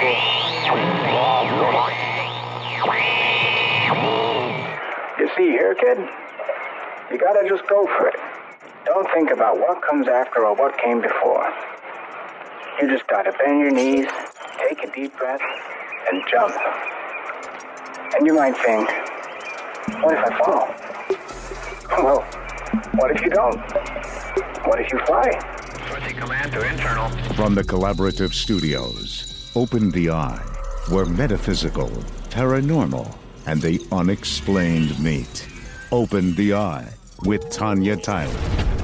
You see here, kid? You gotta just go for it. Don't think about what comes after or what came before. You just gotta bend your knees, take a deep breath, and jump. And you might think, what if I fall? Well, what if you don't? What if you fly? Switching command to internal. From the Collaborative Studios, Open the Eye, where metaphysical, paranormal, and the unexplained meet. Open the Eye with Tanya Tyler.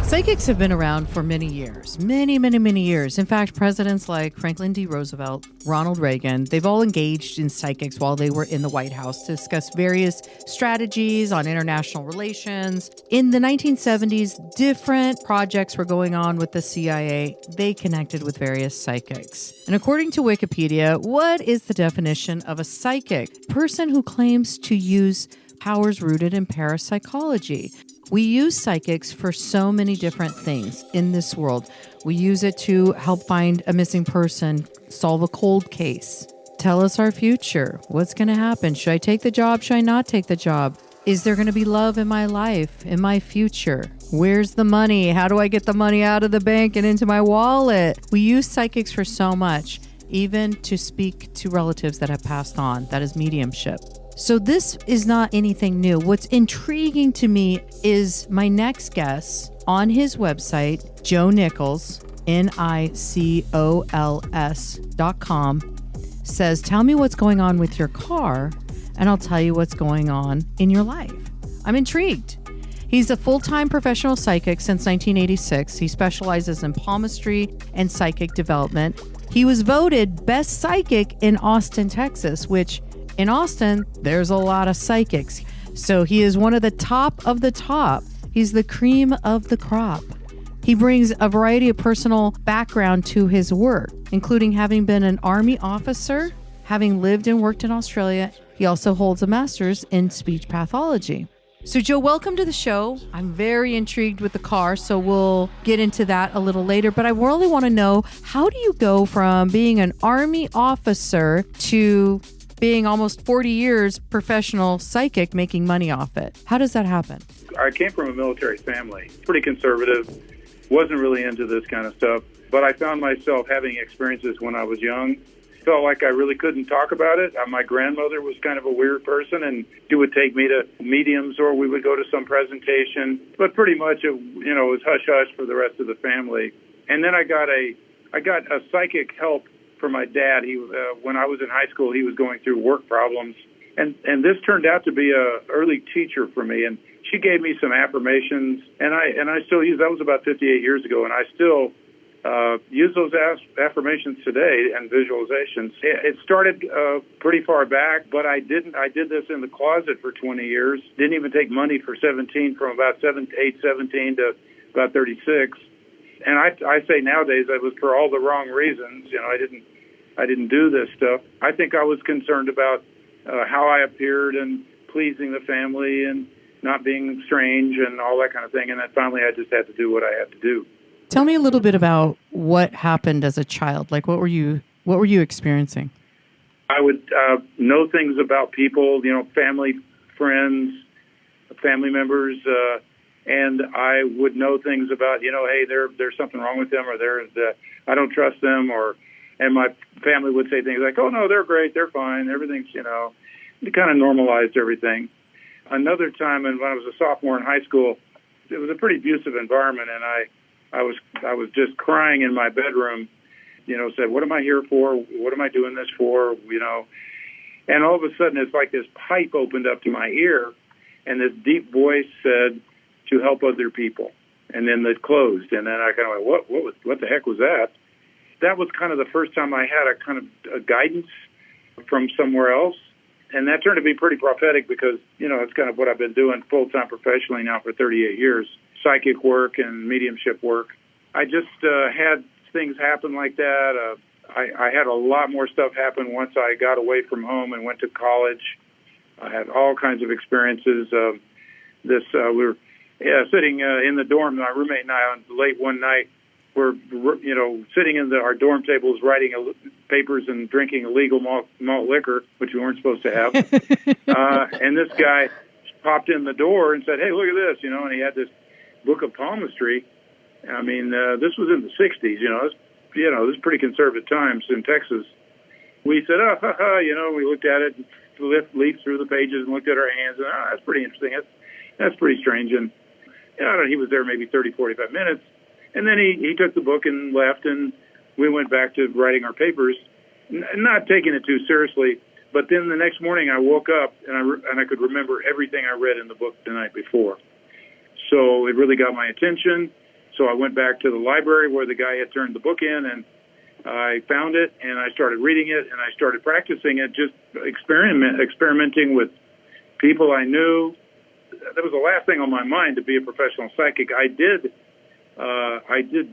Psychics have been around for many years, many years. In fact, presidents like Franklin D. Roosevelt, Ronald Reagan, they've all engaged in psychics while they were in the White House to discuss various strategies on international relations. In the 1970s, different projects were going on with the CIA. They connected with various psychics. And according to Wikipedia, what is the definition of a psychic? Person who claims to use powers rooted in parapsychology. We use psychics for so many different things in this world. We use it to help find a missing person, solve a cold case, tell us our future. What's going to happen? Should I take the job? Should I not take the job? Is there going to be love in my life, in my future? Where's the money? How do I get the money out of the bank and into my wallet? We use psychics for so much, even to speak to relatives that have passed on. That is mediumship. So this is not anything new. What's intriguing to me is my next guest on his website, Joe Nicols, Nicols.com, says, tell me what's going on with your car, and I'll tell you what's going on in your life. I'm intrigued. He's a full-time professional psychic since 1986. He specializes in palmistry and psychic development. He was voted best psychic in Austin, Texas, which in Austin, there's a lot of psychics. So he is one of the top of the top. He's the cream of the crop. He brings a variety of personal background to his work, including having been an Army officer, having lived and worked in Australia. He also holds a master's in speech pathology. So Joe, welcome to the show. I'm very intrigued with the car, so we'll get into that a little later. But I really want to know, how do you go from being an Army officer to being almost 40 years professional psychic, making money off it? How does that happen? I came from a military family, pretty conservative, wasn't really into this kind of stuff, but I found myself having experiences when I was young. Felt like I really couldn't talk about it. My grandmother was kind of a weird person, and she would take me to mediums or we would go to some presentation, but pretty much it was hush-hush for the rest of the family. And then I got a psychic help for my dad. He when I was in high school, he was going through work problems, and this turned out to be a early teacher for me. And she gave me some affirmations, and I still use. That was about 58 years ago, and I still use those affirmations today and visualizations. It started pretty far back, but I did this in the closet for 20 years. Didn't even take money for 17, from about 17 to about 36. And I say nowadays it was for all the wrong reasons. I didn't do this stuff. I think I was concerned about how I appeared and pleasing the family and not being strange and all that kind of thing. And then finally I just had to do what I had to do. Tell me a little bit about what happened as a child. Like, what were you experiencing? I would know things about people, family, friends, family members, and I would know things about, hey, there's something wrong with them, or I don't trust them, and my family would say things like, oh, no, they're great, they're fine, everything's, it kind of normalized everything. Another time, and when I was a sophomore in high school, it was a pretty abusive environment, and I was just crying in my bedroom, said, what am I here for? What am I doing this for? And all of a sudden, it's like this pipe opened up to my ear, and this deep voice said, to help other people. And then it closed. And then I kind of went, what the heck was that? That was kind of the first time I had a kind of a guidance from somewhere else. And that turned to be pretty prophetic because, it's kind of what I've been doing full-time professionally now for 38 years, psychic work and mediumship work. I just had things happen like that. I had a lot more stuff happen once I got away from home and went to college. I had all kinds of experiences. We were sitting in the dorm, my roommate and I, on late one night, were, sitting in our dorm tables writing papers and drinking illegal malt liquor, which we weren't supposed to have. And this guy popped in the door and said, "Hey, look at this," and he had this book of palmistry. I mean, this was in the 60s, this is pretty conservative times in Texas. We said, we looked at it, leafed through the pages and looked at our hands, and that's pretty interesting. That's pretty strange. And he was there maybe 30, 45 minutes. And then he took the book and left, and we went back to writing our papers, not taking it too seriously. But then the next morning I woke up, and I could remember everything I read in the book the night before. So it really got my attention. So I went back to the library where the guy had turned the book in, and I found it, and I started reading it, and I started practicing it, just experimenting with people I knew. That was the last thing on my mind, to be a professional psychic. I did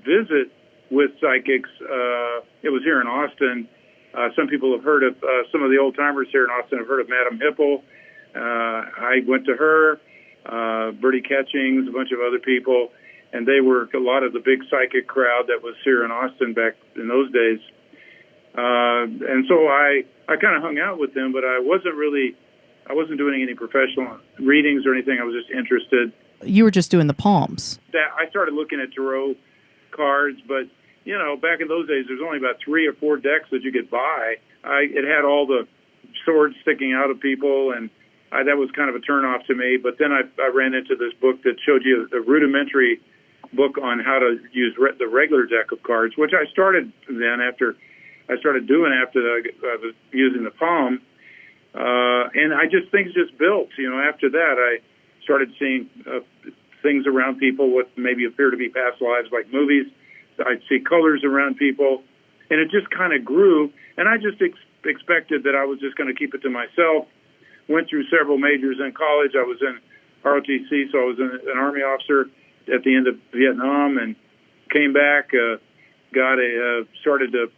visit with psychics. It was here in Austin. Some people have heard of, some of the old timers here in Austin have heard of Madame Hipple. I went to her, Bertie Catchings, a bunch of other people, and they were a lot of the big psychic crowd that was here in Austin back in those days. And so I kind of hung out with them, but I wasn't doing any professional readings or anything. I was just interested. You were just doing the palms. I started looking at tarot cards, but, back in those days, there's only about 3 or 4 decks that you could buy. It had all the swords sticking out of people, and that was kind of a turnoff to me. But then I ran into this book that showed you a rudimentary book on how to use the regular deck of cards, which I started then after I was using the palm. And things just built. After that, I started seeing things around people, what maybe appear to be past lives, like movies. I'd see colors around people, and it just kind of grew. And I just expected that I was just going to keep it to myself. Went through several majors in college. I was in ROTC, so I was an Army officer at the end of Vietnam, and came back, started a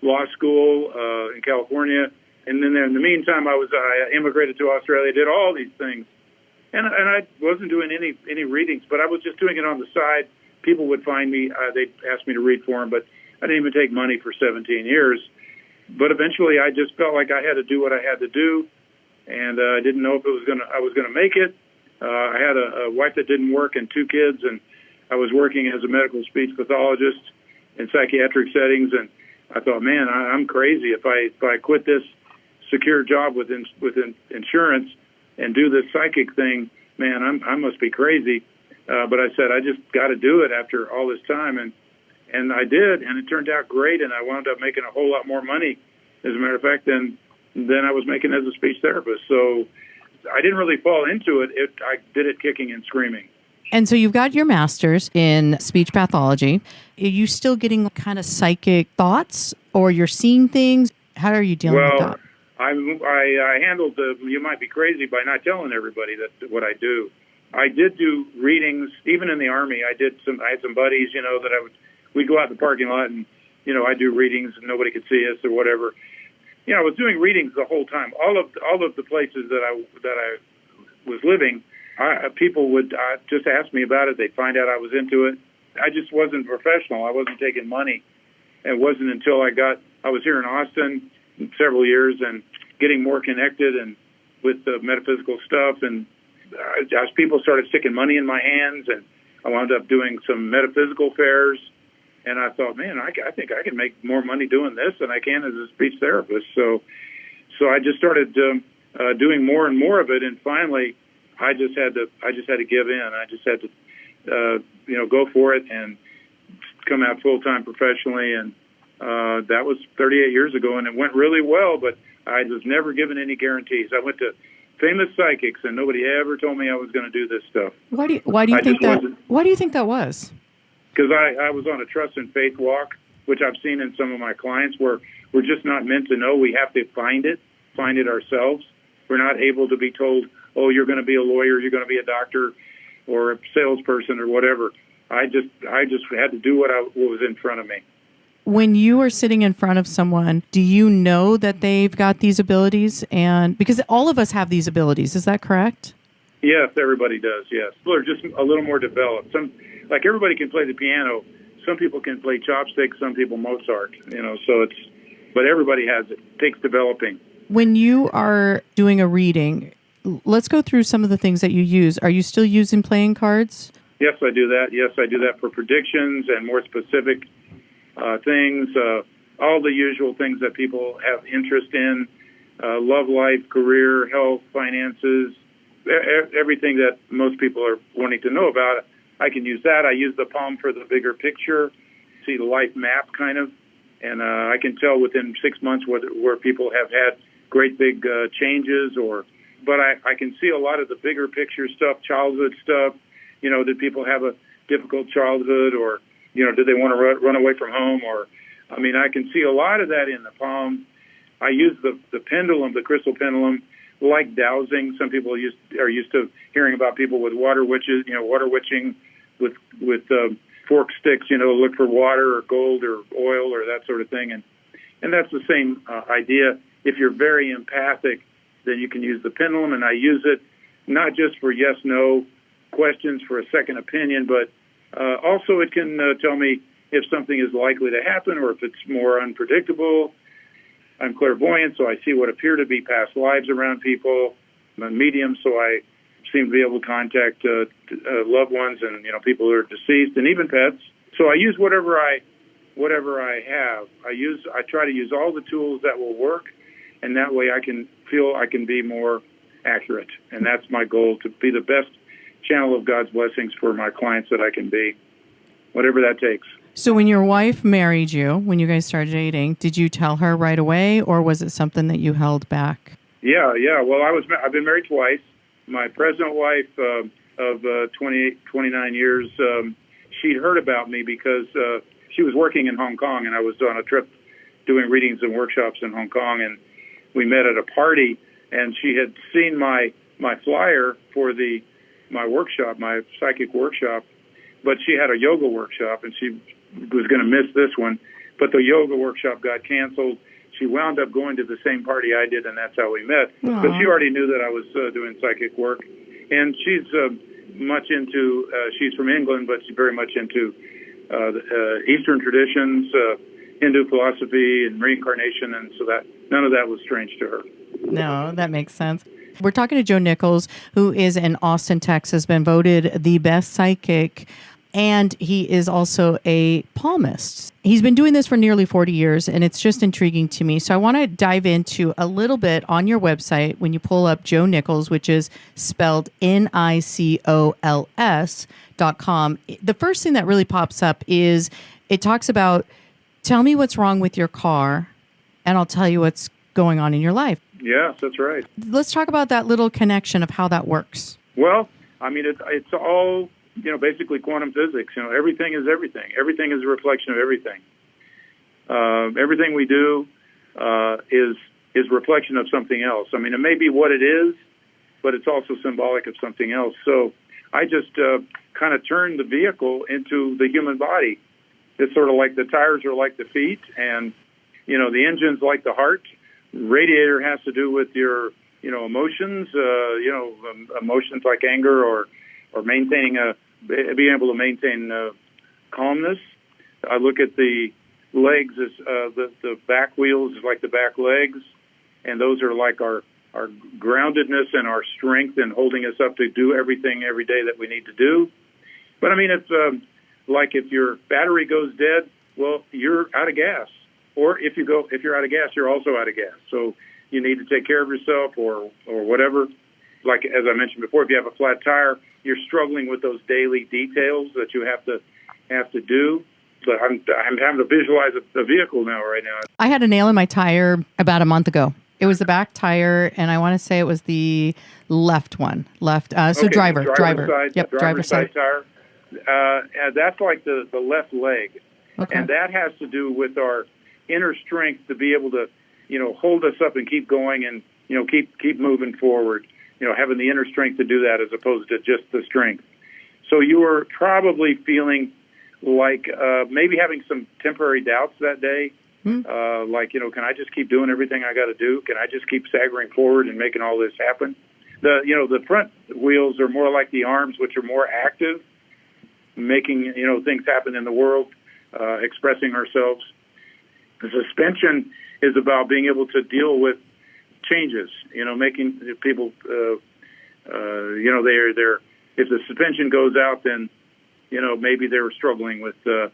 law school in California. And then in the meantime, I immigrated to Australia, did all these things. And I wasn't doing any readings, but I was just doing it on the side. People would find me. They'd ask me to read for them, but I didn't even take money for 17 years. But eventually, I just felt like I had to do what I had to do, and I didn't know if I was gonna make it. I had a wife that didn't work and 2 kids, and I was working as a medical speech pathologist in psychiatric settings. And I thought, man, I'm crazy if I quit this secure job with insurance and do this psychic thing. Man, I must be crazy. But I said, I just got to do it after all this time. And I did, and it turned out great, and I wound up making a whole lot more money, as a matter of fact, than I was making as a speech therapist. So I didn't really fall into it. I did it kicking and screaming. And so you've got your master's in speech pathology. Are you still getting kind of psychic thoughts, or you're seeing things? How are you dealing with that? I handled you might be crazy by not telling everybody that what I do. I did do readings, even in the Army. I had some buddies, that we'd go out in the parking lot and, I'd do readings and nobody could see us or whatever. I was doing readings the whole time. All of the places that I was living, people would just ask me about it. They'd find out I was into it. I just wasn't professional. I wasn't taking money. It wasn't until I was here in Austin several years and getting more connected and with the metaphysical stuff, and as people started sticking money in my hands, and I wound up doing some metaphysical fairs, and I thought, man, I think I can make more money doing this than I can as a speech therapist. So I just started doing more and more of it, and finally, I just had to give in. I just had to go for it and come out full time professionally, and that was 38 years ago, and it went really well, but I was never given any guarantees. I went to famous psychics, and nobody ever told me I was going to do this stuff. Why do you think that was? Because I was on a trust and faith walk, which I've seen in some of my clients, where we're just not meant to know. We have to find it ourselves. We're not able to be told, oh, you're going to be a lawyer, you're going to be a doctor, or a salesperson, or whatever. I just had to do what was in front of me. When you are sitting in front of someone, do you know that they've got these abilities? And because all of us have these abilities, is that correct? Yes, everybody does, yes. People are just a little more developed. Like everybody can play the piano. some people can play chopsticks, some people Mozart, so but everybody has it. It takes developing. When you are doing a reading, let's go through some of the things that you use. Are you still using playing cards? Yes, I do that. Yes, I do that for predictions and more specific things. All the usual things that people have interest in, love life, career, health, finances, everything that most people are wanting to know about. I can use that. I use the palm for the bigger picture, see the life map kind of, and I can tell within 6 months where people have had great big changes, but I can see a lot of the bigger picture stuff, childhood stuff. Did people have a difficult childhood, or did they want to run away from home, or I can see a lot of that in the palm. I use the pendulum, the crystal pendulum, like dowsing. Some people are used to hearing about people with water witches, water witching with fork sticks, look for water or gold or oil or that sort of thing. And that's the same idea. If you're very empathic, then you can use the pendulum, and I use it not just for yes/no questions for a second opinion, but also it can tell me if something is likely to happen or if it's more unpredictable. I'm clairvoyant, so I see what appear to be past lives around people. I'm a medium, so I seem to be able to contact loved ones and people who are deceased and even pets. So I use whatever I have. I try to use all the tools that will work, and that way I can feel I can be more accurate. And that's my goal, to be the best channel of God's blessings for my clients that I can be, whatever that takes. So when your wife married you, when you guys started dating, did you tell her right away, or was it something that you held back? Yeah. Well, I've been married twice. My present wife of 29 years, she'd heard about me because she was working in Hong Kong, and I was on a trip doing readings and workshops in Hong Kong, and we met at a party, and she had seen my flyer for my workshop, my psychic workshop, but she had a yoga workshop, and she was going to miss this one, but the yoga workshop got canceled. She wound up going to the same party I did, and that's how we met. Aww. But she already knew that I was doing psychic work, and she's much into, she's from England, but she's very much into Eastern traditions, Hindu philosophy and reincarnation, and so that none of that was strange to her. No, that makes sense. We're talking to Joe Nicols, who is in Austin, Texas, been voted the best psychic, and he is also a palmist. He's been doing this for nearly 40 years, and it's just intriguing to me. So I want to dive into a little bit on your website when you pull up Joe Nicols, which is spelled Nicols.com. The first thing that really pops up is it talks about, tell me what's wrong with your car, and I'll tell you what's going on in your life. Yes, that's right. Let's talk about that little connection of how that works. Well, it's all, basically quantum physics. Everything is everything. Everything is a reflection of everything. Everything we do is a reflection of something else. It may be what it is, but it's also symbolic of something else. So I just kind of turned the vehicle into the human body. It's sort of like the tires are like the feet, and the engine's like the heart. Radiator has to do with your emotions. Emotions like anger or maintaining being able to maintain calmness. I look at the legs as the back wheels is like the back legs, and those are like our groundedness and our strength in holding us up to do everything every day that we need to do. But it's like if your battery goes dead, well, you're out of gas. Or if you're out of gas, you're also out of gas. So you need to take care of yourself or whatever. Like, as I mentioned before, if you have a flat tire, you're struggling with those daily details that you have to do. But I'm having to visualize a vehicle right now. I had a nail in my tire about a month ago. It was the back tire, and I want to say it was the left one. Driver. Side, yep, driver's side tire. That's like the left leg. Okay. And that has to do with our inner strength to be able to, hold us up and keep going and, keep moving forward, having the inner strength to do that as opposed to just the strength. So you were probably feeling like maybe having some temporary doubts that day. Like, can I just keep doing everything I got to do? Can I just keep staggering forward and making all this happen? The front wheels are more like the arms, which are more active, making, things happen in the world. expressing ourselves. The suspension is about being able to deal with changes, making people, they're if the suspension goes out, then, maybe they're struggling with the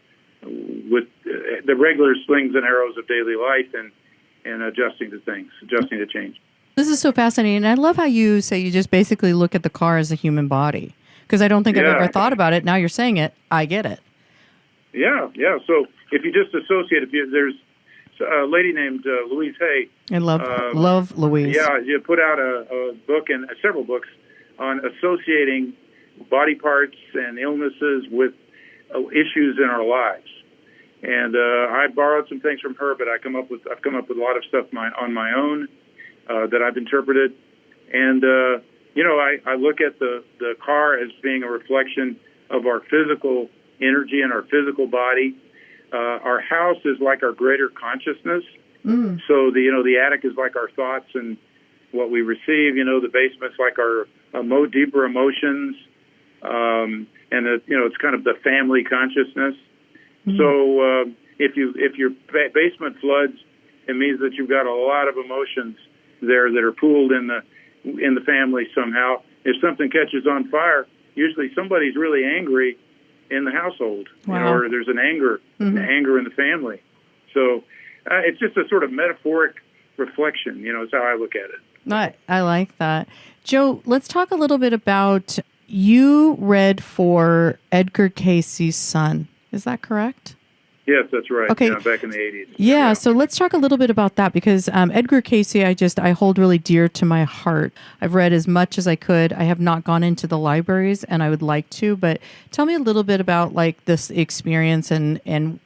regular slings and arrows of daily life and adjusting to things, adjusting to change. This is so fascinating. And I love how you say you just basically look at the car as a human body, because I don't think I've ever thought about it. Now you're saying it. I get it. Yeah. So if you just associate, there's a lady named Louise Hay. I love Louise. Yeah, you put out a book and several books on associating body parts and illnesses with issues in our lives. And I borrowed some things from her, but I've come up with a lot of stuff on my own that I've interpreted. And I look at the car as being a reflection of our physical energy and our physical body. Our house is like our greater consciousness. So the attic is like our thoughts and what we receive. The basement's like our deeper emotions, and it's kind of the family consciousness. So if your basement floods, it means that you've got a lot of emotions there that are pooled in the family somehow. If something catches on fire, usually somebody's really angry in the household, or there's an anger in the family. So it's just a sort of metaphoric reflection, is how I look at it. I like that. Joe, let's talk a little bit about, you read for Edgar Casey's son. Is that correct? Yes, that's right. Okay. Back in the 80s. Yeah, so let's talk a little bit about that, because Edgar Casey, I hold really dear to my heart. I've read as much as I could. I have not gone into the libraries, and I would like to, but tell me a little bit about this experience and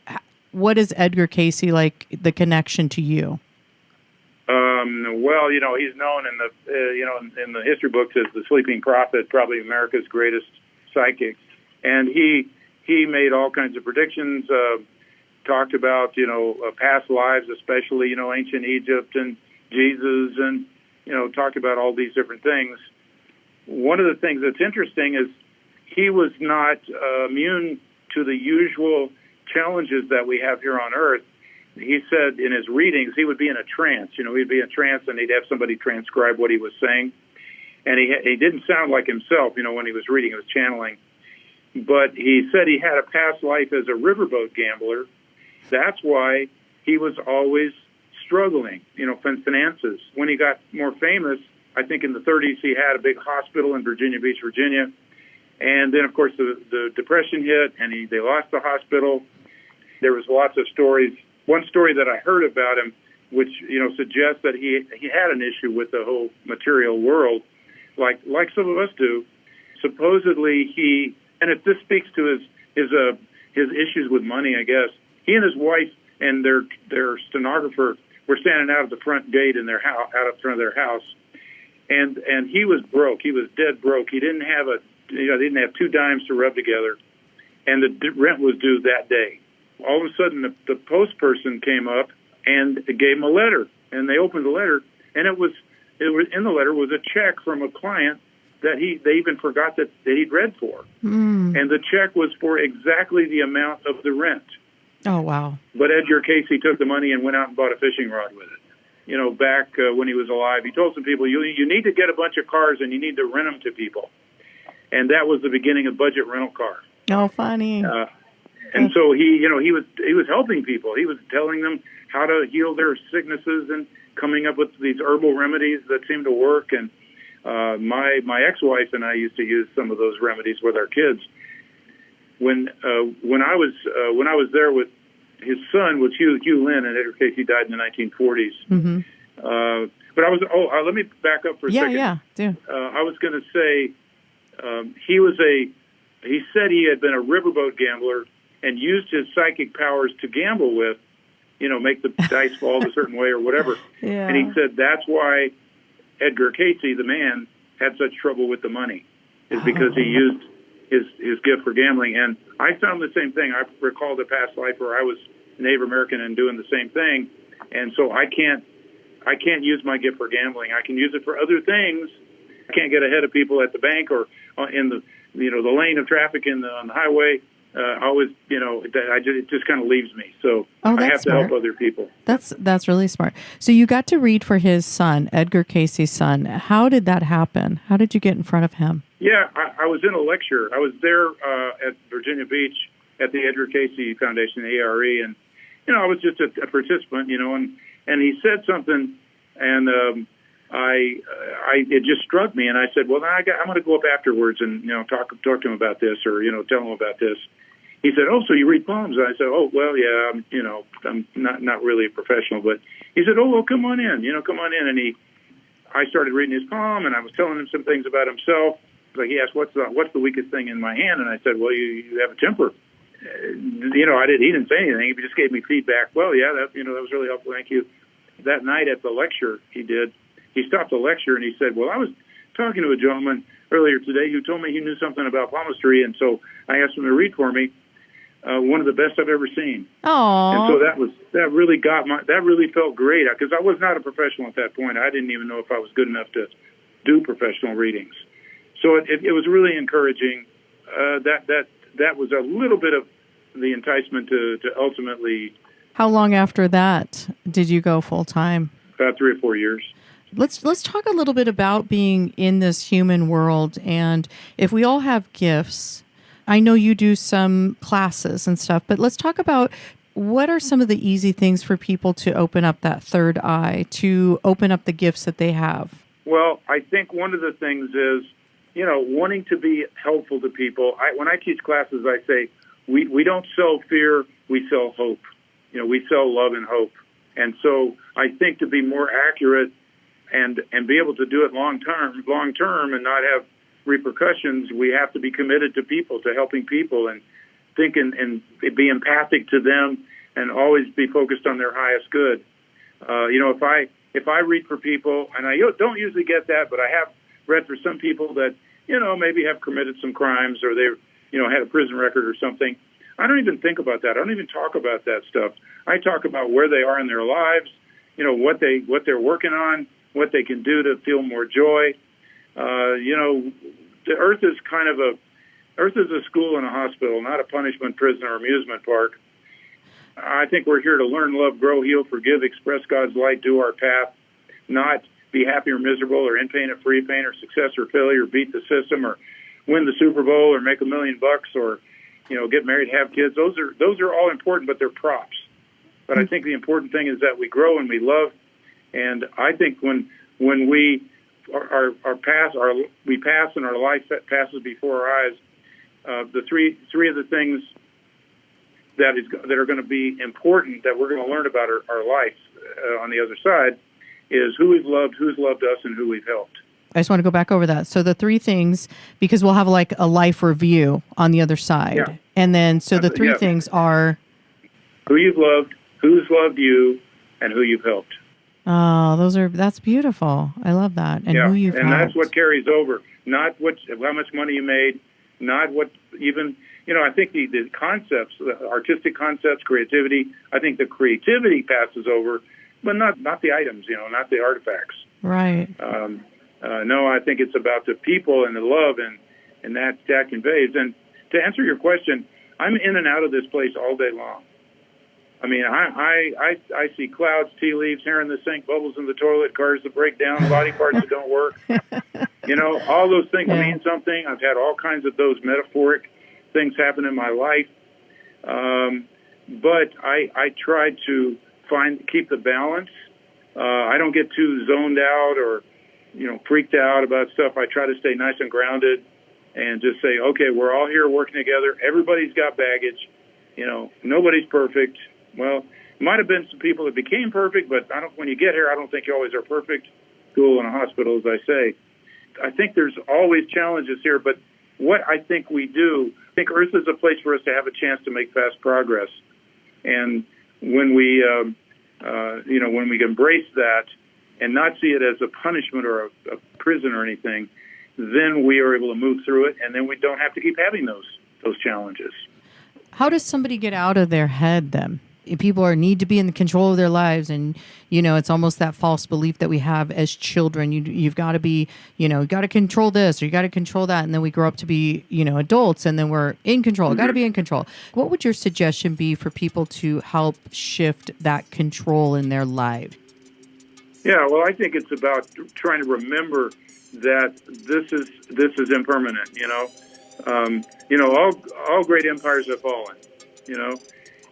what is Edgar Casey like, the connection to you? Well, he's known in the history books as the sleeping prophet, probably America's greatest psychic, and he made all kinds of predictions. Talked about, past lives, especially, ancient Egypt and Jesus, and, talked about all these different things. One of the things that's interesting is he was not immune to the usual challenges that we have here on Earth. He said in his readings, he would be in a trance. He'd be in a trance and he'd have somebody transcribe what he was saying. And he didn't sound like himself, when he was reading, he was channeling. But he said he had a past life as a riverboat gambler. That's why he was always struggling, finances. When he got more famous, I think in the 30s, he had a big hospital in Virginia Beach, Virginia. And then, of course, the Depression hit, and they lost the hospital. There was lots of stories. One story that I heard about him, which, suggests that he had an issue with the whole material world, like some of us do. Supposedly and if this speaks to his issues with money, I guess, he and his wife and their stenographer were standing out at the front gate in their house, out of front of their house, and he was broke. He was dead broke. He didn't have they didn't have 2 dimes to rub together, and the rent was due that day. All of a sudden, the post person came up and gave him a letter, and they opened the letter, and it was in the letter was a check from a client that they even forgot that he'd read for, and the check was for exactly the amount of the rent. Oh, wow. But Edgar Casey took the money and went out and bought a fishing rod with it. Back when he was alive, he told some people, you need to get a bunch of cars and you need to rent them to people. And that was the beginning of budget rental car. Oh, funny. And so he was helping people. He was telling them how to heal their sicknesses and coming up with these herbal remedies that seemed to work. And my ex-wife and I used to use some of those remedies with our kids. When I was there with his son, was Hugh Lynn, and Edgar Casey died in the 1940s. Mm-hmm. But let me back up for a second. Yeah. I was going to say he said he had been a riverboat gambler and used his psychic powers to gamble with, make the dice fall a certain way or whatever. Yeah. And he said that's why Edgar Casey, the man, had such trouble with the money, is because he used his gift for gambling. And I found the same thing. I recalled a past life where I was Native American and doing the same thing. And so I can't use my gift for gambling. I can use it for other things. I can't get ahead of people at the bank or in the lane of traffic on the highway. always, it just kind of leaves me. So I have to help other people. That's really smart. So you got to read for his son, Edgar Casey's son. How did that happen? How did you get in front of him? Yeah, I was in a lecture. I was there at Virginia Beach at the Edgar Casey Foundation, the ARE, and I was just a participant, and he said something, and it just struck me, and I said, well, I'm going to go up afterwards and talk to him about this, or tell him about this. He said, oh, so you read poems? And I said, oh, well, yeah, I'm not really a professional, but he said, oh, well, come on in, and I started reading his poem, and I was telling him some things about himself. Like he asked, what's the weakest thing in my hand? And I said, well, you have a temper. He didn't say anything. He just gave me feedback. Well, yeah, that was really helpful. Thank you. That night at the lecture he stopped the lecture and he said, well, I was talking to a gentleman earlier today who told me he knew something about palmistry, and so I asked him to read for me one of the best I've ever seen. Aww. And so that really felt great, because I was not a professional at that point. I didn't even know if I was good enough to do professional readings. So it was really encouraging. That was a little bit of the enticement to ultimately. How long after that did you go full time? About 3 or 4 years. Let's talk a little bit about being in this human world, and if we all have gifts. I know you do some classes and stuff, but let's talk about what are some of the easy things for people to open up that third eye, to open up the gifts that they have. Well, I think one of the things is, wanting to be helpful to people. When I teach classes, I say, we don't sell fear, we sell hope. We sell love and hope. And so I think to be more accurate and be able to do it long term and not have repercussions, we have to be committed to people, to helping people, and think and be empathic to them, and always be focused on their highest good. If I read for people, and I don't usually get that, but I have read for some people that maybe have committed some crimes, or they had a prison record or something. I don't even think about that. I don't even talk about that stuff. I talk about where they are in their lives, what they're working on, what they can do to feel more joy. The earth is a school and a hospital, not a punishment, prison, or amusement park. I think we're here to learn, love, grow, heal, forgive, express God's light, do our path, not be happy or miserable, or in pain or free pain, or success or failure, beat the system, or win the Super Bowl, or make $1 million, or get married, have kids. Those are all important, but they're props. But I think the important thing is that we grow and we love. And I think when we pass and our life passes before our eyes, the three of the things that are going to be important that we're going to learn about our life on the other side is who we've loved, who's loved us, and who we've helped. I just want to go back over that. So the three things, because we'll have like a life review on the other side. Yeah. And then, so the three things are who you've loved, who's loved you, and who you've helped. Oh, that's beautiful. I love that. And who you've helped. That's what carries over. Not how much money you made, not what even, I think the concepts, the artistic concepts, creativity, I think the creativity passes over, but not the items, not the artifacts. Right. No, I think it's about the people and the love and that conveys. And to answer your question, I'm in and out of this place all day long. I mean, I see clouds, tea leaves, hair in the sink, bubbles in the toilet, cars that break down, body parts that don't work. All those things mean something. I've had all kinds of those metaphoric things happen in my life. But I try to keep the balance. I don't get too zoned out or, freaked out about stuff. I try to stay nice and grounded and just say, okay, we're all here working together. Everybody's got baggage. Nobody's perfect. Well, might have been some people that became perfect, but when you get here, I don't think you always are perfect. School and a hospital, as I say. I think there's always challenges here, but what I think we do, I think Earth is a place for us to have a chance to make fast progress. And when we, when we embrace that and not see it as a punishment or a prison or anything, then we are able to move through it, and then we don't have to keep having those challenges. How does somebody get out of their head then? people need to be in control of their lives, and it's almost that false belief that we have as children. You've got to be, you got to control this, or you got to control that, and then we grow up to be adults, and then we're in control. Got to be in control. What would your suggestion be for people to help shift that control in their life? Yeah, well, I think it's about trying to remember that this is impermanent. All great empires have fallen.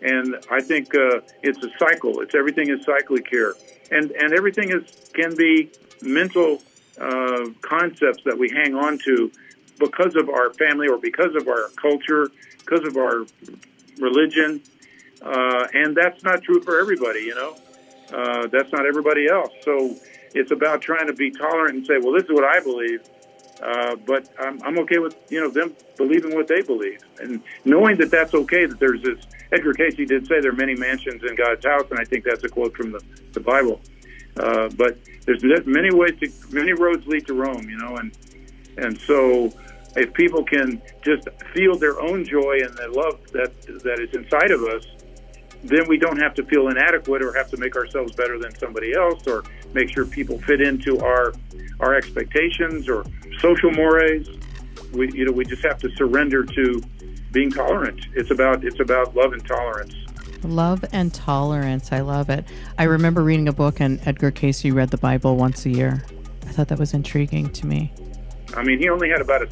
And I think it's a cycle. Everything is cyclic here, and everything can be mental concepts that we hang on to because of our family or because of our culture, because of our religion, and that's not true for everybody. That's not everybody else. So it's about trying to be tolerant and say, well, this is what I believe. But I'm okay with them believing what they believe, and knowing that that's okay. That there's this. Edgar Casey did say there are many mansions in God's house, and I think that's a quote from the Bible. But there's many roads lead to Rome, and so if people can just feel their own joy and the love that is inside of us, then we don't have to feel inadequate or have to make ourselves better than somebody else or make sure people fit into our expectations or social mores. We just have to surrender to being tolerant. It's about love and tolerance. Love and tolerance. I love it. I remember reading a book, and Edgar Casey read the Bible once a year. I thought that was intriguing to me. I mean, he only had about a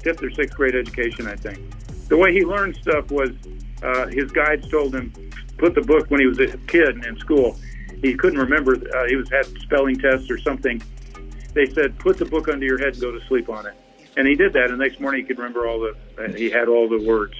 fifth or sixth grade education, I think. The way he learned stuff was his guides told him, put the book when he was a kid in school. He couldn't remember. He had spelling tests or something. They said, put the book under your head and go to sleep on it. And he did that. And the next morning he could remember he had all the words.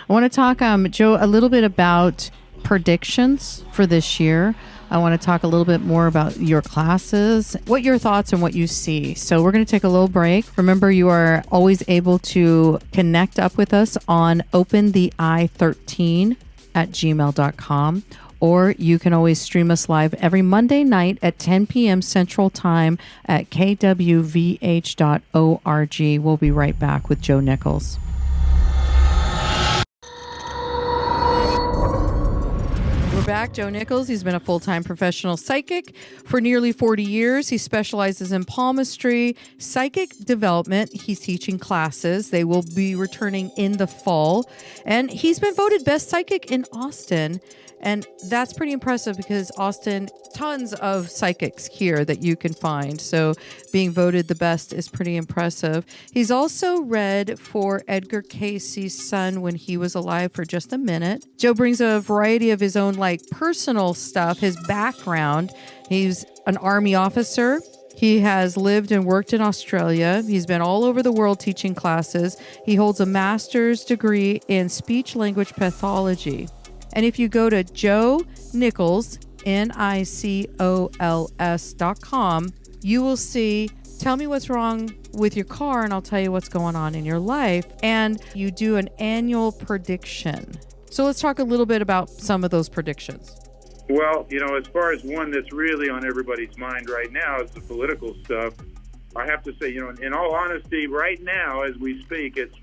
I want to talk, Joe, a little bit about predictions for this year. I want to talk a little bit more about your classes, what your thoughts and what you see. So we're going to take a little break. Remember, you are always able to connect up with us on openthei13@gmail.com. Or you can always stream us live every Monday night at 10 p.m. Central Time at kwvh.org. We'll be right back with Joe Nicols. We're back. Joe Nicols. He's been a full-time professional psychic for nearly 40 years. He specializes in palmistry, psychic development. He's teaching classes. They will be returning in the fall. And he's been voted best psychic in Austin. And that's pretty impressive because Austin, tons of psychics here that you can find. So being voted the best is pretty impressive. He's also read for Edgar Casey's son when he was alive for just a minute. Joe brings a variety of his own personal stuff, his background. He's an Army officer. He has lived and worked in Australia. He's been all over the world teaching classes. He holds a master's degree in speech-language pathology. And if you go to Joe Nicols, Nicols.com, you will see, tell me what's wrong with your car and I'll tell you what's going on in your life. And you do an annual prediction. So let's talk a little bit about some of those predictions. Well, as far as one that's really on everybody's mind right now is the political stuff. I have to say, in all honesty, right now as we speak, it's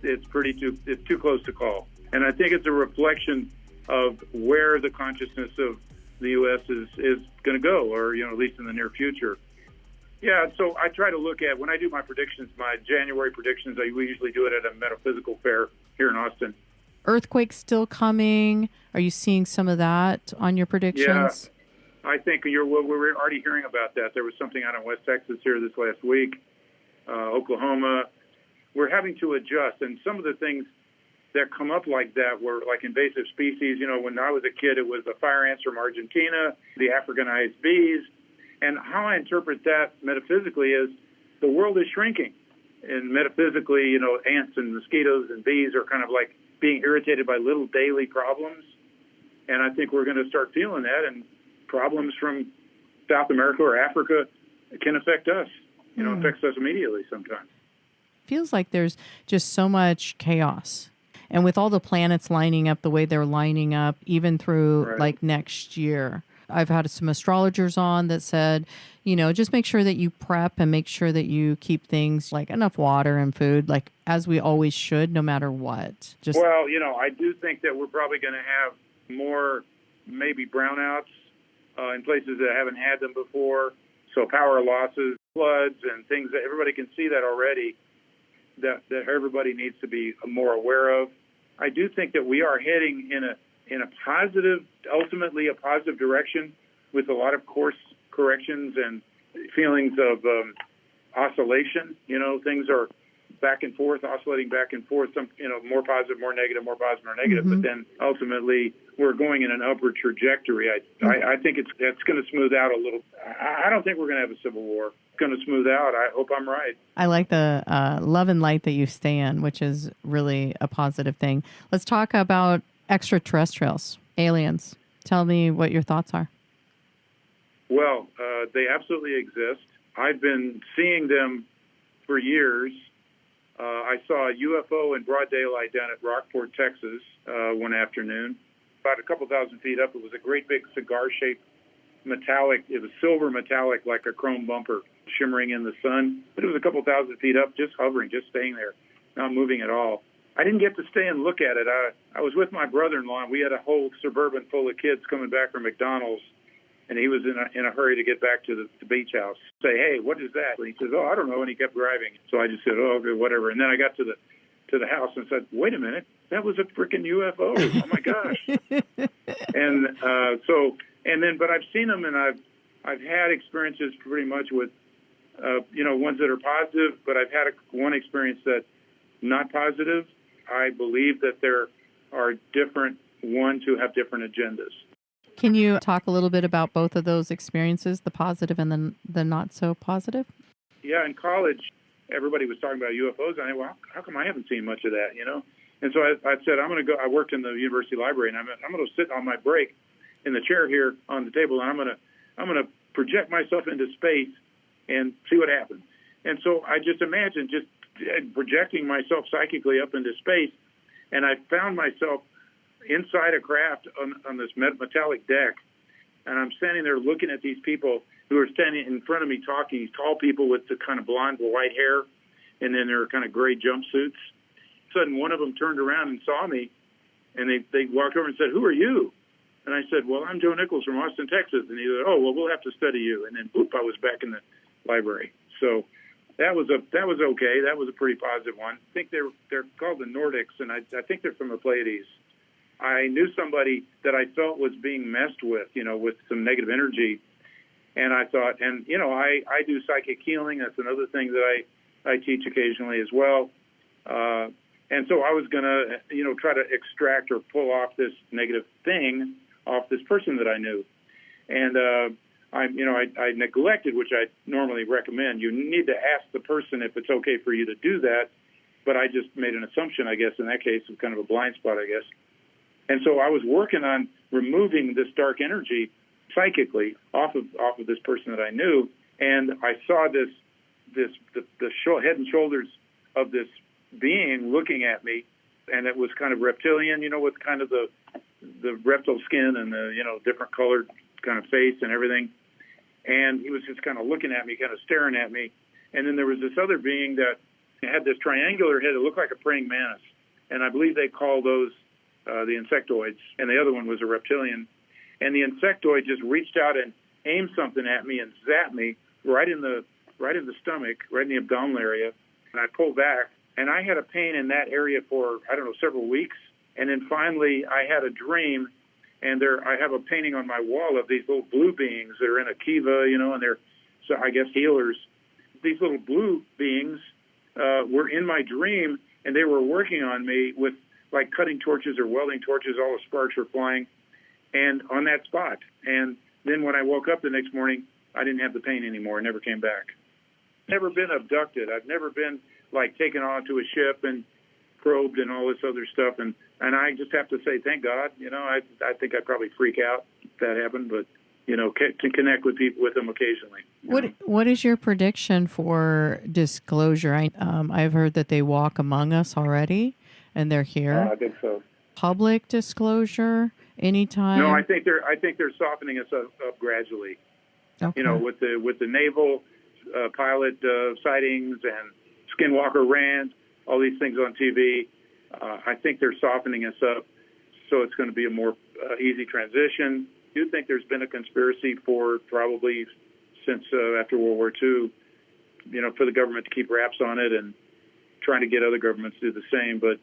too close to call. And I think it's a reflection of where the consciousness of the U.S. is going to go, or, at least in the near future. Yeah, so I try to look at, when I do my predictions, my January predictions, we usually do it at a metaphysical fair here in Austin. Earthquakes still coming. Are you seeing some of that on your predictions? Yeah, I think we're already hearing about that. There was something out in West Texas here this last week, Oklahoma. We're having to adjust, and some of the things that come up like that were like invasive species. When I was a kid, it was the fire ants from Argentina, the Africanized bees. And how I interpret that metaphysically is the world is shrinking. And metaphysically, ants and mosquitoes and bees are kind of like being irritated by little daily problems. And I think we're going to start feeling that. And problems from South America or Africa can affect us. Affects us immediately sometimes. Feels like there's just so much chaos. And with all the planets lining up the way they're lining up, even through next year, I've had some astrologers on that said, just make sure that you prep and make sure that you keep things like enough water and food, as we always should, no matter what. Well, I do think that we're probably going to have more maybe brownouts in places that haven't had them before. So power losses, floods, and things that everybody can see that already, that everybody needs to be more aware of. I do think that we are heading in a positive, ultimately a positive direction, with a lot of course corrections and feelings of oscillation. Things are back and forth, oscillating back and forth, some, more positive, more negative, more positive, more negative. But then ultimately we're going in an upward trajectory. I think it's going to smooth out a little. I don't think we're going to have a civil war. It's going to smooth out. I hope I'm right. I like the love and light that you stay in, which is really a positive thing. Let's talk about extraterrestrials, aliens. Tell me what your thoughts are. Well, they absolutely exist. I've been seeing them for years. I saw a UFO in broad daylight down at Rockport, Texas, one afternoon. About a couple thousand feet up, it was a great big cigar-shaped metallic. It was silver metallic, like a chrome bumper, shimmering in the sun. But it was a couple thousand feet up, just hovering, just staying there, not moving at all. I didn't get to stay and look at it. I was with my brother-in-law, and we had a whole Suburban full of kids coming back from McDonald's, and he was in a hurry to get back to the beach house. Say, hey, what is that? And he says, oh, I don't know, and he kept driving. So I just said, oh, okay, whatever. And then I got to the house and said, wait a minute, that was a freaking UFO. Oh my gosh. But I've seen them, and I've had experiences pretty much with, ones that are positive, but I've had one experience that's not positive. I believe that there are different ones who have different agendas. Can you talk a little bit about both of those experiences, the positive and the not so positive? Yeah, in college, everybody was talking about UFOs. And I said, well, how come I haven't seen much of that, And so I said, I'm going to go. I worked in the university library, and I'm going to sit on my break in the chair here on the table, and I'm going to project myself into space and see what happens. And so I just imagined just projecting myself psychically up into space, and I found myself inside a craft on this metallic deck, and I'm standing there looking at these people who are standing in front of me talking, these tall people with the kind of blonde or white hair, and then their kind of gray jumpsuits. Sudden, one of them turned around and saw me, and they walked over and said, who are you? And I said, well, I'm Joe Nicols from Austin, Texas. And he said, oh, well, we'll have to study you. And then, boop, I was back in the library. So that was okay. That was a pretty positive one. I think they're called the Nordics, and I think they're from the Pleiades. I knew somebody that I felt was being messed with, with some negative energy. And I thought, I do psychic healing. That's another thing that I teach occasionally as well. And so I was going to, try to extract or pull off this negative thing off this person that I knew. And I neglected, which I normally recommend. You need to ask the person if it's okay for you to do that. But I just made an assumption, I guess, in that case, of kind of a blind spot, I guess. And so I was working on removing this dark energy psychically off of this person that I knew. And I saw the head and shoulders of this being looking at me, and it was kind of reptilian, with kind of the reptile skin and the, different colored kind of face and everything. And he was just kind of looking at me, kind of staring at me. And then there was this other being that had this triangular head that looked like a praying mantis. And I believe they call those the insectoids. And the other one was a reptilian. And the insectoid just reached out and aimed something at me and zapped me right in the stomach, right in the abdominal area. And I pulled back. And I had a pain in that area for, several weeks. And then finally I had a dream, and I have a painting on my wall of these little blue beings that are in a kiva, and they're, so I guess, healers. These little blue beings were in my dream, and they were working on me with, like, cutting torches or welding torches. All the sparks were flying, and on that spot. And then when I woke up the next morning, I didn't have the pain anymore. I never came back. Never been abducted. I've never been, like, taken onto a ship and probed and all this other stuff. And I just have to say, thank God. I think I'd probably freak out if that happened, but, to connect with people with them occasionally. What is your prediction for disclosure? I've heard that they walk among us already, and they're here. I think so. Public disclosure anytime? No, I think they're softening us up gradually. Okay. With the naval pilot sightings and Skinwalker Ranch, all these things on TV. I think they're softening us up, so it's going to be a more easy transition. I do think there's been a conspiracy for probably since after World War II, for the government to keep wraps on it and trying to get other governments to do the same. But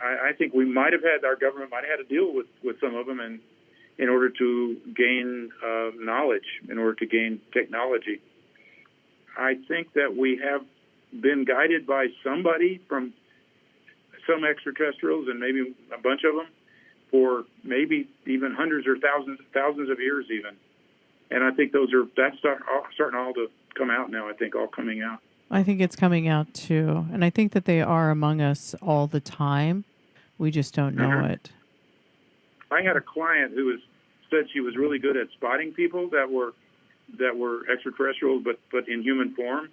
I think our government might have had to deal with some of them in order to gain knowledge, in order to gain technology. I think that we have been guided by somebody from some extraterrestrials, and maybe a bunch of them, for maybe even hundreds or thousands of years even. And I think that's starting all to come out now, I think, all coming out. I think it's coming out too. And I think that they are among us all the time. We just don't know it. I had a client who said she was really good at spotting people that were extraterrestrials, but in human form.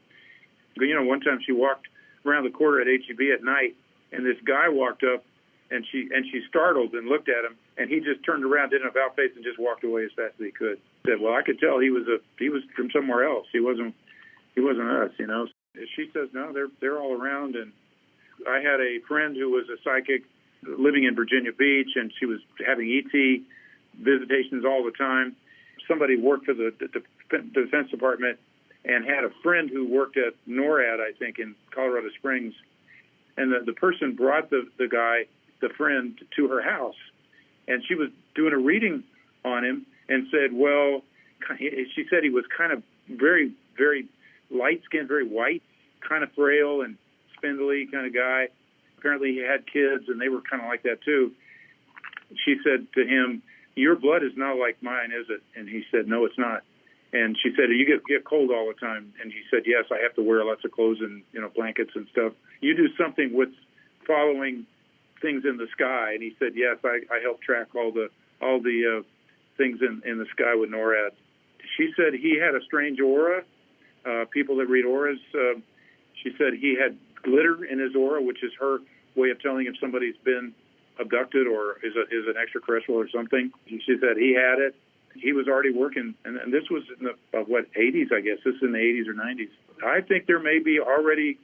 One time she walked around the corner at HEB at night, and this guy walked up, and she startled and looked at him, and he just turned around, did an about face, and just walked away as fast as he could. Said, "Well, I could tell he was from somewhere else. He wasn't us." She says, "No, they're all around." And I had a friend who was a psychic living in Virginia Beach, and she was having ET visitations all the time. Somebody worked for the Defense Department and had a friend who worked at NORAD, I think, in Colorado Springs. And the person brought the friend, to her house. And she was doing a reading on him and said, well, she said he was kind of very, very light-skinned, very white, kind of frail and spindly kind of guy. Apparently he had kids, and they were kind of like that too. She said to him, "Your blood is not like mine, is it?" And he said, "No, it's not." And she said, "You get cold all the time?" And he said, "Yes, I have to wear lots of clothes and blankets and stuff." "You do something with following things in the sky?" And he said, "Yes, I help track all the things in the sky with NORAD." She said he had a strange aura. People that read auras, she said he had glitter in his aura, which is her way of telling if somebody's been abducted or is an extraterrestrial or something. She said he had it. He was already working, and this was in the 80s, I guess. This is in the 80s or 90s. I think there may be already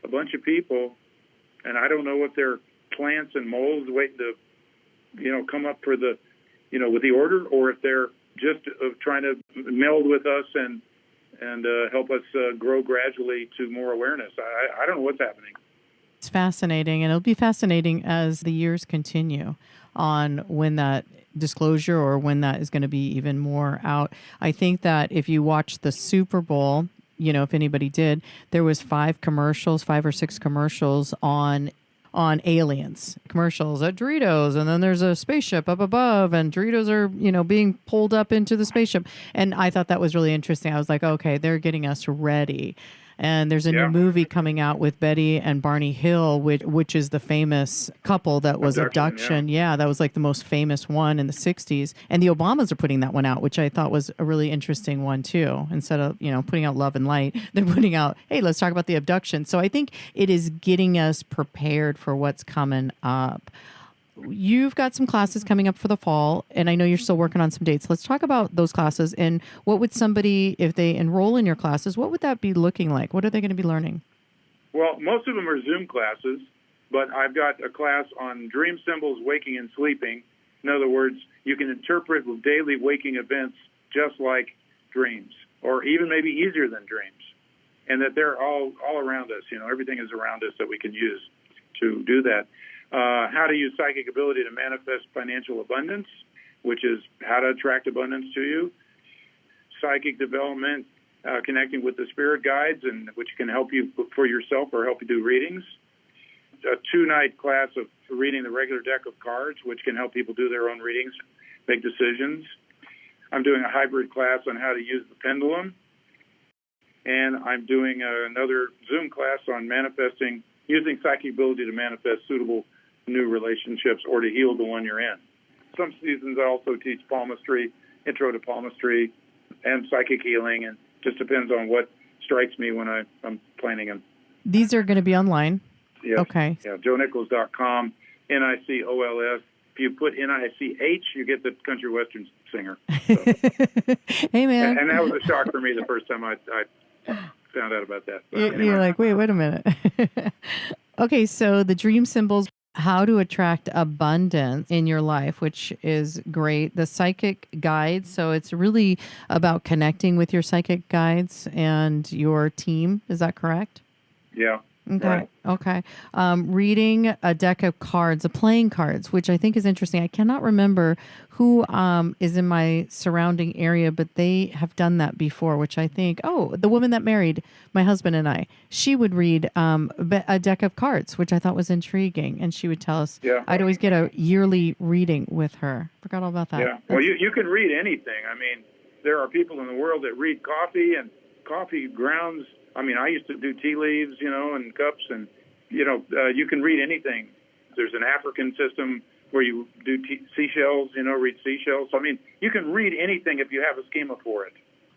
a bunch of people, and I don't know if they're plants and moles waiting to, come up for the, with the order, or if they're just trying to meld with us and help us grow gradually to more awareness. I don't know what's happening. It's fascinating, and it'll be fascinating as the years continue on when that disclosure or when that is going to be even more out. I think that if you watch the Super Bowl, if anybody did, there was 5 or 6 commercials on aliens, commercials at Doritos, and then there's a spaceship up above, and Doritos are, being pulled up into the spaceship. And I thought that was really interesting. I was like, okay, they're getting us ready. And there's a new movie coming out with Betty and Barney Hill, which is the famous couple that was Abduction. Yeah, that was like the most famous one in the 60s. And the Obamas are putting that one out, which I thought was a really interesting one too. Instead of, putting out Love and Light, they're putting out, hey, let's talk about the abduction. So I think it is getting us prepared for what's coming up. You've got some classes coming up for the fall, and I know you're still working on some dates. Let's talk about those classes, and what would somebody, if they enroll in your classes, what would that be looking like? What are they going to be learning? Well, most of them are Zoom classes, but I've got a class on dream symbols, waking and sleeping. In other words, you can interpret daily waking events just like dreams, or even maybe easier than dreams, and that they're all around us. Everything is around us that we can use to do that. How to use psychic ability to manifest financial abundance, which is how to attract abundance to you. Psychic development, connecting with the spirit guides, and which can help you for yourself or help you do readings. A 2-night class of reading the regular deck of cards, which can help people do their own readings, make decisions. I'm doing a hybrid class on how to use the pendulum. And I'm doing another Zoom class on using psychic ability to manifest suitable new relationships or to heal the one you're in. Some seasons I also teach palmistry, intro to palmistry, and psychic healing, and just depends on what strikes me when I'm planning them. These are going to be online? Yes. Okay. Yeah, joenichols.com, Nicols. If you put NICH, you get the country western singer. So. Hey, man. And that was a shock for me the first time I found out about that. But You're like, wait a minute. Okay, so the dream symbols, How to Attract Abundance in Your Life, which is great. The Psychic Guides. So it's really about connecting with your psychic guides and your team. Is that correct? Yeah. Okay. Right. Okay. Reading a deck of cards, playing cards, which I think is interesting. I cannot remember who is in my surrounding area, but they have done that before, which I think, oh, the woman that married my husband and I, she would read a deck of cards, which I thought was intriguing. And she would tell us, Yeah. I'd always get a yearly reading with her. Forgot all about that. Yeah. Well, you can read anything. I mean, there are people in the world that read coffee and coffee grounds. I mean, I used to do tea leaves, and cups, and, you can read anything. There's an African system where you do seashells, read seashells. I mean, you can read anything if you have a schema for it.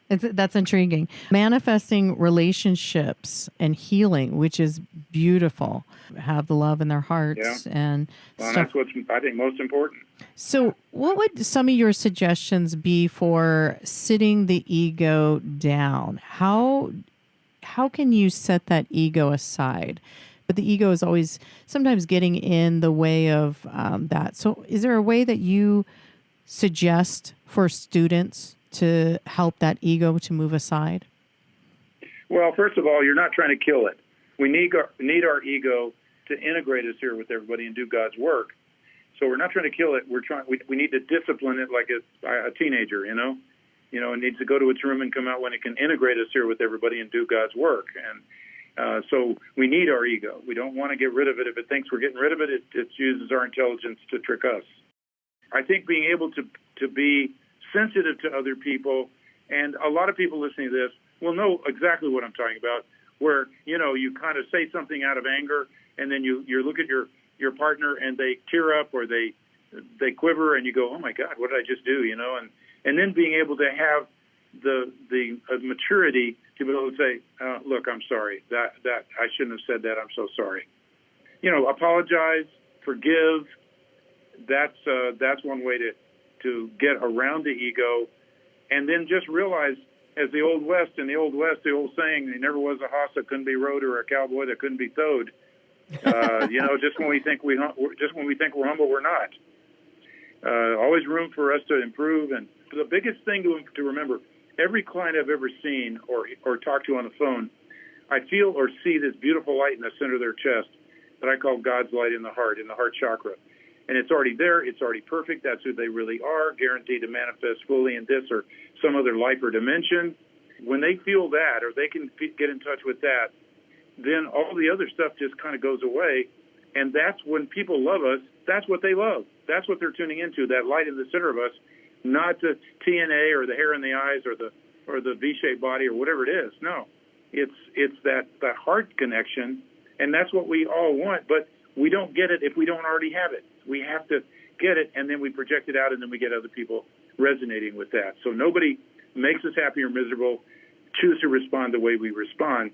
That's intriguing. Manifesting relationships and healing, which is beautiful. Have the love in their hearts and stuff. That's what's, I think, most important. So what would some of your suggestions be for sitting the ego down? How can you set that ego aside? But the ego is always sometimes getting in the way of that. So is there a way that you suggest for students to help that ego to move aside? Well, first of all, you're not trying to kill it. We need our ego to integrate us here with everybody and do God's work. So we're not trying to kill it. We need to discipline it like a teenager, it needs to go to its room and come out when it can integrate us here with everybody and do God's work. And so we need our ego. We don't want to get rid of it. If it thinks we're getting rid of it, it uses our intelligence to trick us. I think being able to be sensitive to other people, and a lot of people listening to this will know exactly what I'm talking about, where, you kind of say something out of anger, and then you look at your partner and they tear up or they quiver, and you go, oh my God, what did I just do? And then being able to have the maturity to be able to say, look, I'm sorry. That I shouldn't have said that. I'm so sorry. Apologize, forgive. That's one way to get around the ego, and then just realize, as the Old West, the old saying, there never was a hoss that couldn't be rode or a cowboy that couldn't be towed. Just when we think we're humble, we're not. Always room for us to improve. And the biggest thing to remember, every client I've ever seen or talked to on the phone, I feel or see this beautiful light in the center of their chest that I call God's light in the heart chakra. And it's already there. It's already perfect. That's who they really are, guaranteed to manifest fully in this or some other life or dimension. When they feel that, or they can get in touch with that, then all the other stuff just kind of goes away. And that's when people love us. That's what they love. That's what they're tuning into, that light in the center of us, not the TNA or the hair in the eyes or the V-shaped body or whatever it is. No, it's that heart connection, and that's what we all want. But we don't get it if we don't already have it. We have to get it, and then we project it out, and then we get other people resonating with that. So nobody makes us happy or miserable. Choose to respond the way we respond.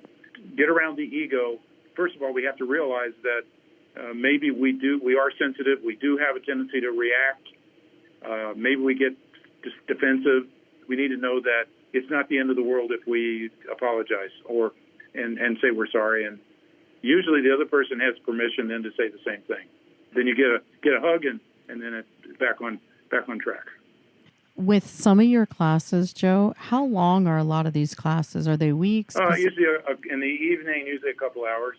Get around the ego. First of all, we have to realize that maybe we are sensitive. We do have a tendency to react. Maybe we get defensive. We need to know that it's not the end of the world if we apologize and say we're sorry. And usually the other person has permission then to say the same thing. Then you get a hug and then it's back on track. With some of your classes, Joe, how long are a lot of these classes? Are they weeks? Usually in the evening, usually a couple hours.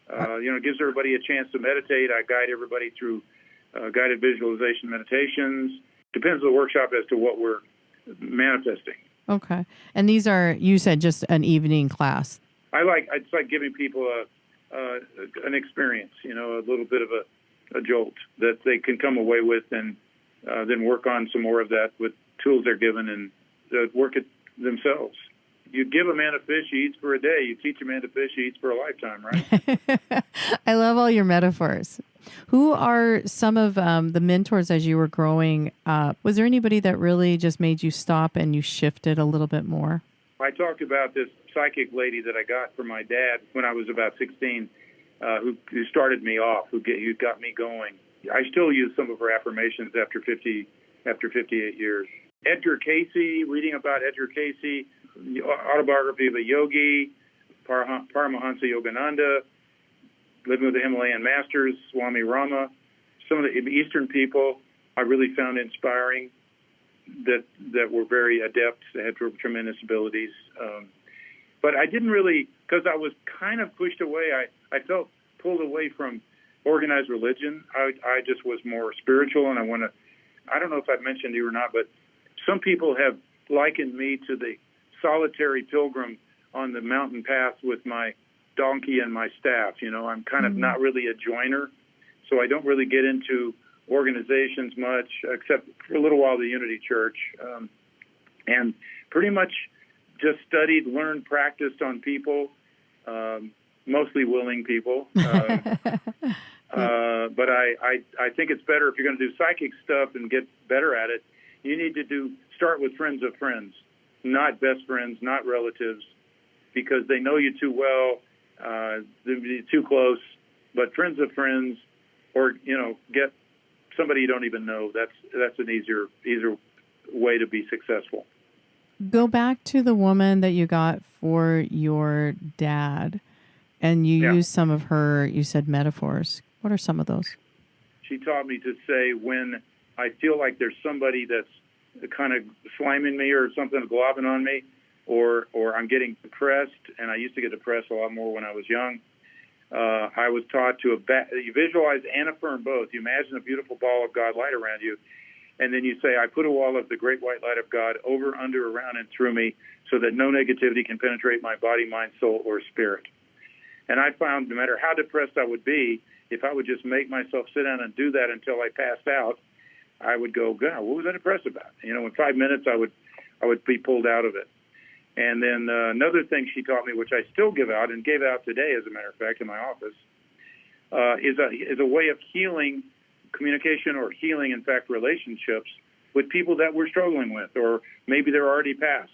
It gives everybody a chance to meditate. I guide everybody through guided visualization meditations. Depends on the workshop as to what we're manifesting. Okay. And these are, you said, just an evening class. It's like giving people an experience, a little bit of a jolt that they can come away with and then work on some more of that with tools they're given and work it themselves. You give a man a fish, he eats for a day. You teach a man to fish, he eats for a lifetime, right? I love all your metaphors. Who are some of the mentors as you were growing up? Was there anybody that really just made you stop and you shifted a little bit more? I talked about this psychic lady that I got from my dad when I was about 16, who started me off, who got me going. I still use some of her affirmations after 58 years. Edgar Cayce, reading about Edgar Cayce, Autobiography of a Yogi, Paramahansa Yogananda, living with the Himalayan masters, Swami Rama, some of the Eastern people I really found inspiring that were very adept, had tremendous abilities. But I didn't really, because I was kind of pushed away, I felt pulled away from organized religion. I just was more spiritual, and I don't know if I've mentioned to you or not, but some people have likened me to the solitary pilgrim on the mountain path with my donkey and my staff. I'm kind of not really a joiner, so I don't really get into organizations much, except for a little while the Unity Church, and pretty much just studied, learned, practiced on people, mostly willing people. But I think it's better if you're going to do psychic stuff and get better at it, you need to start with friends of friends, not best friends, not relatives, because they know you too well, they'd be too close. But friends of friends, or get somebody you don't even know. That's an easier way to be successful. Go back to the woman that you got for your dad, and you used some of her, you said, metaphors. What are some of those? She taught me to say, when I feel like there's somebody that's kind of sliming me or something, globbing on me, or I'm getting depressed, and I used to get depressed a lot more when I was young. I was taught to you visualize and affirm both. You imagine a beautiful ball of God light around you, and then you say, I put a wall of the great white light of God over, under, around, and through me so that no negativity can penetrate my body, mind, soul, or spirit. And I found no matter how depressed I would be, if I would just make myself sit down and do that until I passed out, I would go, God, what was I depressed about? In 5 minutes I would be pulled out of it. And then another thing she taught me, which I still give out and gave out today, as a matter of fact, in my office, is a way of healing communication, or healing, in fact, relationships with people that we're struggling with, or maybe they're already past.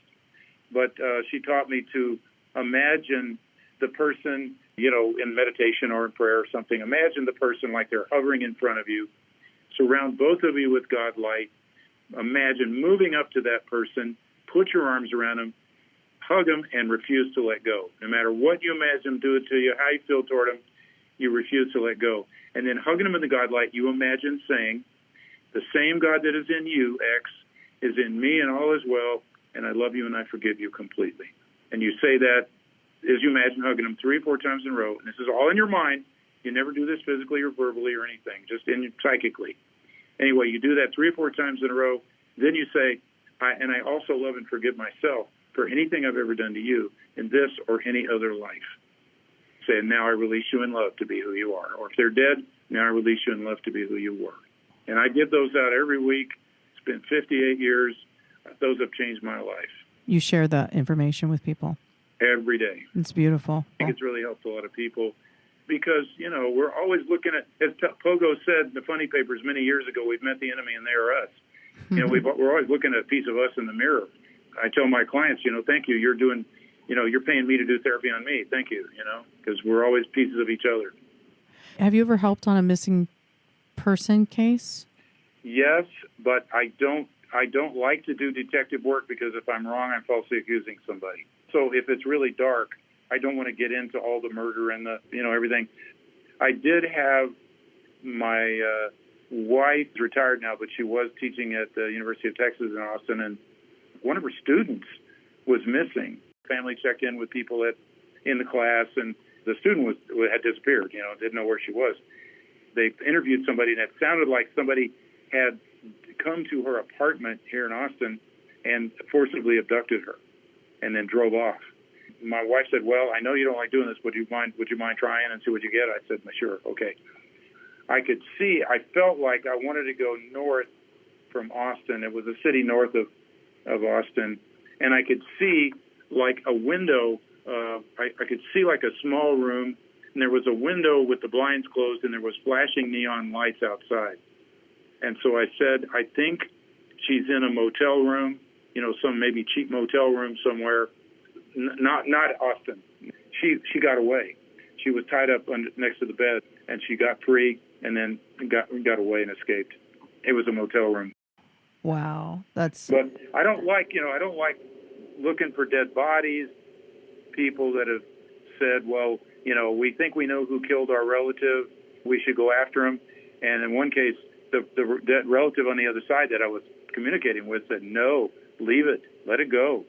But she taught me to imagine the person, in meditation or in prayer or something, imagine the person like they're hovering in front of you, surround both of you with God light, imagine moving up to that person, put your arms around them, hug them, and refuse to let go. No matter what you imagine them do it to you, how you feel toward them, you refuse to let go. And then hugging them in the God light, you imagine saying, the same God that is in you, X, is in me, and all is well, and I love you and I forgive you completely. And you say that as you imagine hugging them 3 or 4 times in a row. And this is all in your mind. You never do this physically or verbally or anything, just psychically. Anyway, you do that 3 or 4 times in a row. Then you say, I also love and forgive myself for anything I've ever done to you in this or any other life. Say, now I release you in love to be who you are. Or if they're dead, now I release you in love to be who you were. And I give those out every week. It's been 58 years. Those have changed my life. You share the information with people? Every day. It's beautiful. I think it's really helped a lot of people because, we're always looking at, as Pogo said in the funny papers many years ago, we've met the enemy and they are us. We're always looking at a piece of us in the mirror. I tell my clients, thank you. You're doing, you're paying me to do therapy on me. Thank you, because we're always pieces of each other. Have you ever helped on a missing person case? Yes, but I don't like to do detective work because if I'm wrong, I'm falsely accusing somebody. So if it's really dark, I don't want to get into all the murder and the, everything. I did have my wife, retired now, but she was teaching at the University of Texas in Austin, and one of her students was missing. Family checked in with people in the class, and the student had disappeared, didn't know where she was. They interviewed somebody, and it sounded like somebody had come to her apartment here in Austin and forcibly abducted her and then drove off. My wife said, well, I know you don't like doing this. Would you mind trying and see what you get? I said, sure, okay. I felt like I wanted to go north from Austin. It was a city north of Austin, and I could see like a window. I could see like a small room, and there was a window with the blinds closed, and there was flashing neon lights outside. And so I said, I think she's in a motel room, some maybe cheap motel room somewhere. Not Austin. She got away. She was tied up next to the bed, and she got free, and then got away and escaped. It was a motel room. Wow, that's. But I don't like looking for dead bodies. People that have said, well, we think we know who killed our relative. We should go after him. And in one case, that relative on the other side that I was communicating with said, no, leave it, let it go.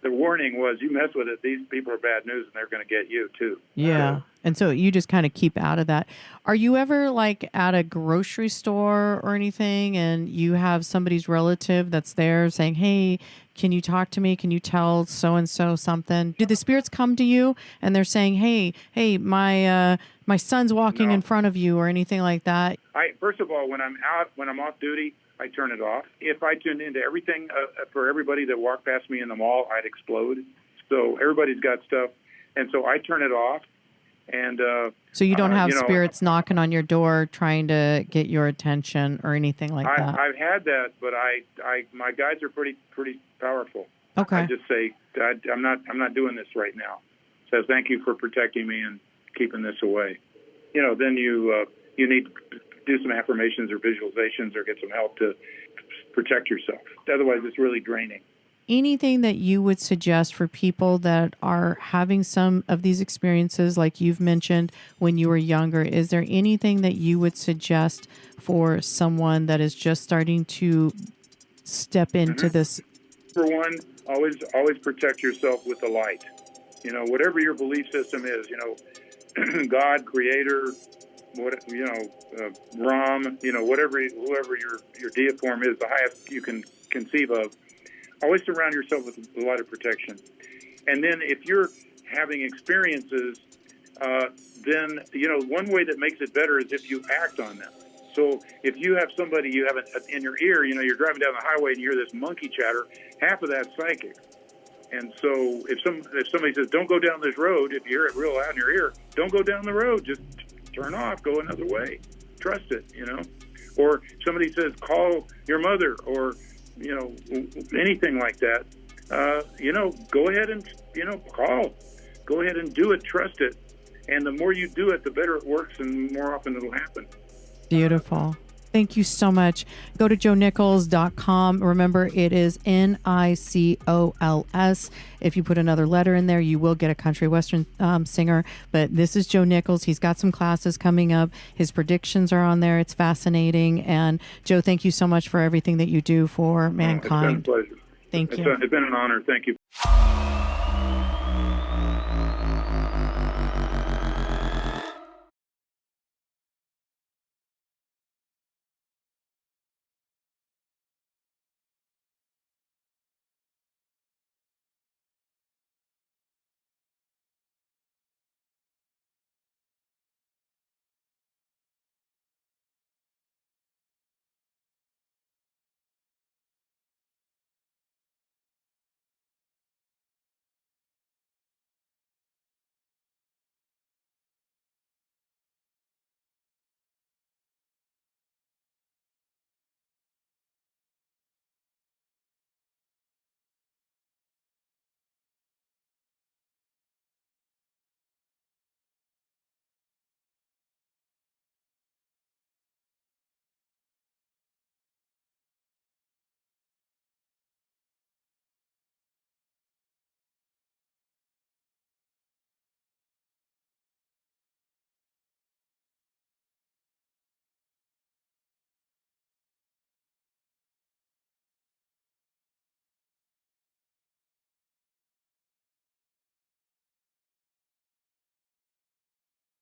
The warning was, you mess with it, these people are bad news, and they're going to get you too. Yeah. And so you just kind of keep out of that. Are you ever like at a grocery store or anything and you have somebody's relative that's there saying, hey, can you talk to me? Can you tell so-and-so something? Do the spirits come to you and they're saying, hey, my son's walking in front of you or anything like that? First of all, when I'm off duty, I turn it off. If I tuned into everything for everybody that walked past me in the mall, I'd explode. So everybody's got stuff. And so I turn it off. And so you don't have spirits knocking on your door trying to get your attention or anything like that? I've had that, but my guides are pretty powerful. Okay. I just say, I'm not doing this right now. So thank you for protecting me and keeping this away. Then you need to do some affirmations or visualizations or get some help to protect yourself. Otherwise, it's really draining. Anything that you would suggest for people that are having some of these experiences like you've mentioned when you were younger? Is there anything that you would suggest for someone that is just starting to step into this? For one, always protect yourself with the light. Whatever your belief system is, God, Creator, Ram, whoever your deity form is, the highest you can conceive of. Always surround yourself with a lot of protection. And then if you're having experiences, then, one way that makes it better is if you act on them. So if you have somebody you have in your ear, you're driving down the highway and you hear this monkey chatter, half of that's psychic. And so if somebody says, don't go down this road, if you hear it real loud in your ear, don't go down the road, just turn off, go another way. Trust it, Or somebody says, call your mother, or anything like that, go ahead and, call. Go ahead and do it. Trust it. And the more you do it, the better it works and more often it'll happen. Beautiful. Thank you so much. Go to joenicols.com. Remember, it is Nicols. If you put another letter in there, you will get a country western singer. But this is Joe Nicols. He's got some classes coming up. His predictions are on there. It's fascinating. And Joe, thank you so much for everything that you do for mankind. It's been a pleasure. Thank you. It's been an honor. Thank you.